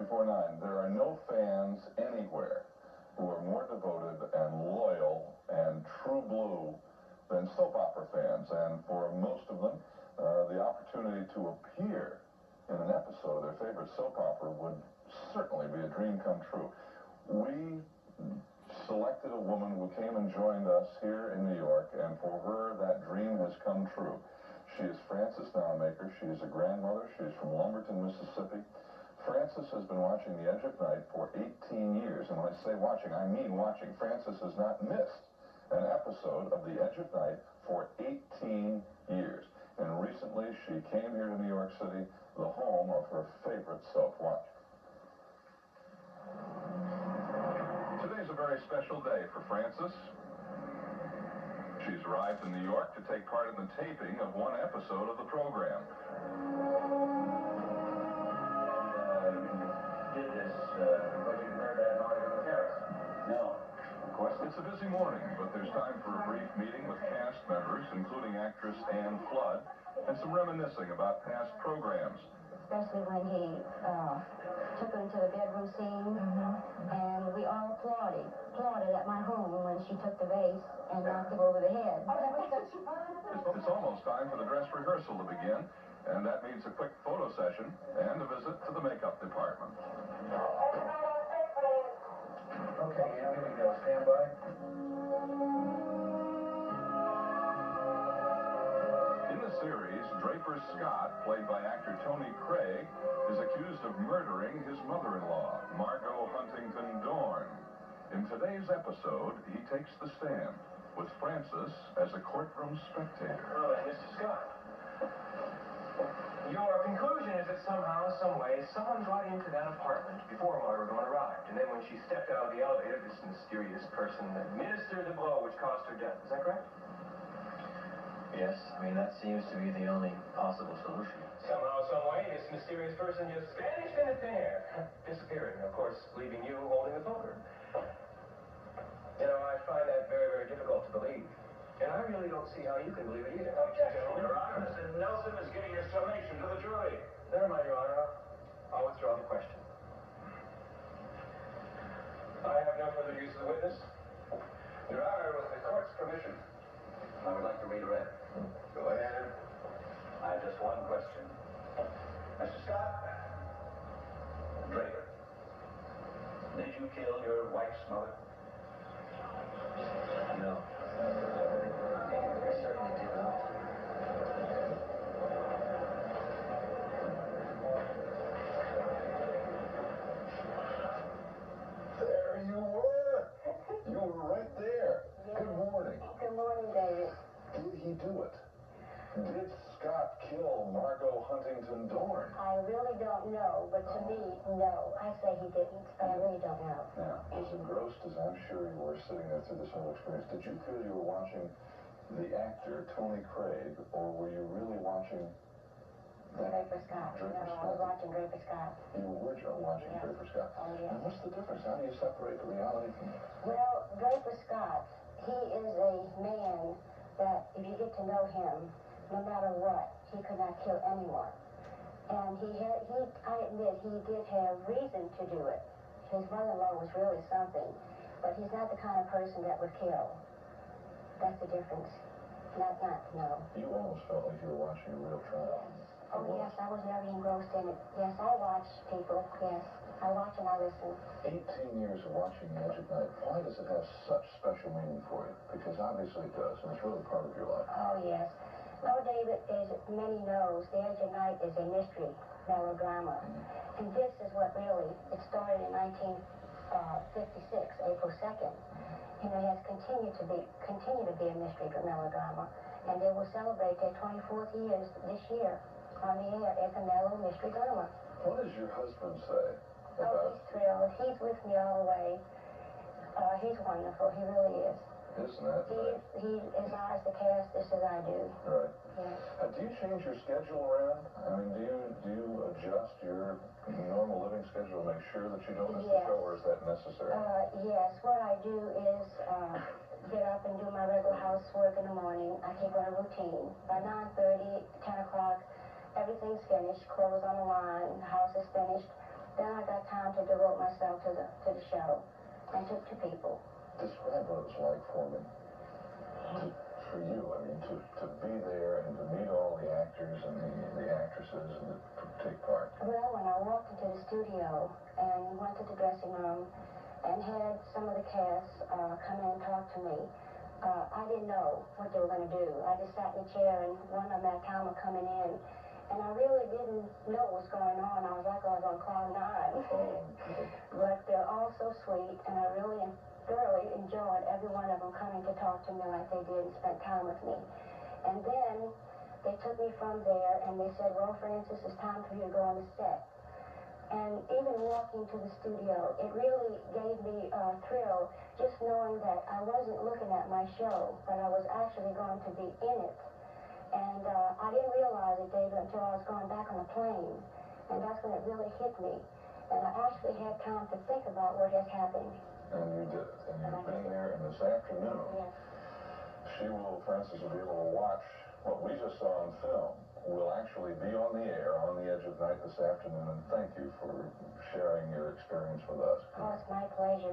949. There are no fans anywhere who are more devoted and loyal and true blue than soap opera fans. And for most of them, the opportunity to appear in an episode of their favorite soap opera would certainly be a dream come true. We selected a woman who came and joined us here in New York, and for her, that dream has come true. She is Frances Nonamaker. She is a grandmother. She is from Lumberton, Mississippi. Frances has been watching The Edge of Night for 18 years, and when I say watching, I mean watching. Frances has not missed an episode of The Edge of Night for 18 years. And recently, she came here to New York City, the home of her favorite soap. Watch. Today's a very special day for Frances. She's arrived in New York to take part in the taping of one episode of the program. You did this because you heard that noise on the terrace? No, of course not. It's a busy morning, but there's time for a brief meeting with cast members, including actress Ann Flood, and some reminiscing about past programs. Especially when he took her into the bedroom scene, and we all applauded at my home when she took the vase and knocked him over the head. Oh, that was such fun. It's almost time for the dress rehearsal to begin, and that means a quick photo session and a visit to the makeup department. Okay, here we go. Stand by. In the series, Draper Scott, played by actor Tony Craig, is accused of murdering his mother-in-law, Margot Huntington Dorn. In today's episode, he takes the stand, with Frances as a courtroom spectator. Well then, Mr. Scott, your conclusion is that somehow, some way, someone got into that apartment before Margot Dorn arrived, and then when she stepped out of the elevator, this mysterious person administered the blow which caused her death. Is that correct? Yes, I mean, that seems to be the only possible solution. Somehow, some way, this mysterious person just vanished into thin air, disappearing, of course, leaving you holding the poker. You know, I find that very, very difficult to believe. And I really don't see how you can believe it either. Objection, Your Honor. Mr. Nelson is giving his summation to the jury. Never mind, Your Honor. I'll withdraw the question. I have no further use of the witness. Your Honor, with the court's permission, I would like to redirect. Go ahead. I have just one question. Mr. Scott, Draper, did you kill your wife's mother? No. I certainly did not. There you were! You were right there. Yes. Good morning. Good morning, David. Did he do it? Did Scott kill Margot Huntington Dorn? I really don't know, but to me, no. I say he didn't, but I really don't know. Now, as engrossed as I'm sure you were sitting there through this whole experience, did you feel you were watching the actor, Tony Craig, or were you really watching Draper Scott. Draper No, Scott? I was watching Draper Scott. You were watching Yes. Draper Scott? Oh, yes. And what's the difference? How do you separate the reality from it? Well, Draper Scott, he is a man that if you get to know him, no matter what, he could not kill anyone. And I admit, he did have reason to do it. His mother-in-law was really something, but he's not the kind of person that would kill. That's the difference. No. You almost felt like you were watching a real trial. Yes. Oh, yes, I was very engrossed in it. Yes, I watch people, yes. I watch and I listen. 18 years of watching The Edge of Night. Why does it have such special meaning for you? Because obviously it does, and it's really part of your life. Oh, yes. Oh, David, as many knows, The Edge of Night is a mystery melodrama. And this is what really, it started in 1956, April 2nd. And it has continued to be a mystery melodrama. And they will celebrate their 24th years this year on the air as a mellow mystery drama. What does your husband say Oh, about... he's thrilled. He's with me all the way. He's wonderful. He really is. Isn't that nice? He admires the cast just as I do. Right. Yes. Do you change your schedule around? I mean, do you adjust your normal living schedule to make sure that you don't miss the show, or is that necessary? Yes. What I do is get up and do my regular housework in the morning. I take on a routine. By 9:30, 10 o'clock, everything's finished, clothes on the line, the house is finished. Then I got time to devote myself to the show and to people. Describe what it was like for me. For you, I mean, to be there and to meet all the actors and the actresses and to take part. Well, when I walked into the studio and went to the dressing room and had some of the cast come in and talk to me, I didn't know what they were going to do. I just sat in a chair and one of them had Thelma coming in, and I really didn't know what was going on. I was like I was on cloud nine. Oh, good. But they're all so sweet, and I really thoroughly enjoyed every one of them coming to talk to me like they did and spent time with me. And then they took me from there and they said, well, Frances, it's time for you to go on the set. And even walking to the studio, it really gave me a thrill just knowing that I wasn't looking at my show, but I was actually going to be in it. And I didn't realize it, David, until I was going back on the plane. And that's when it really hit me. And I actually had time to think about what has happened. And you did it. And you've been there. And this afternoon, Yes. Frances will be able to watch what we just saw on film. Will actually be on the air, on the edge of night this afternoon. And thank you for sharing your experience with us. Oh, it's my pleasure.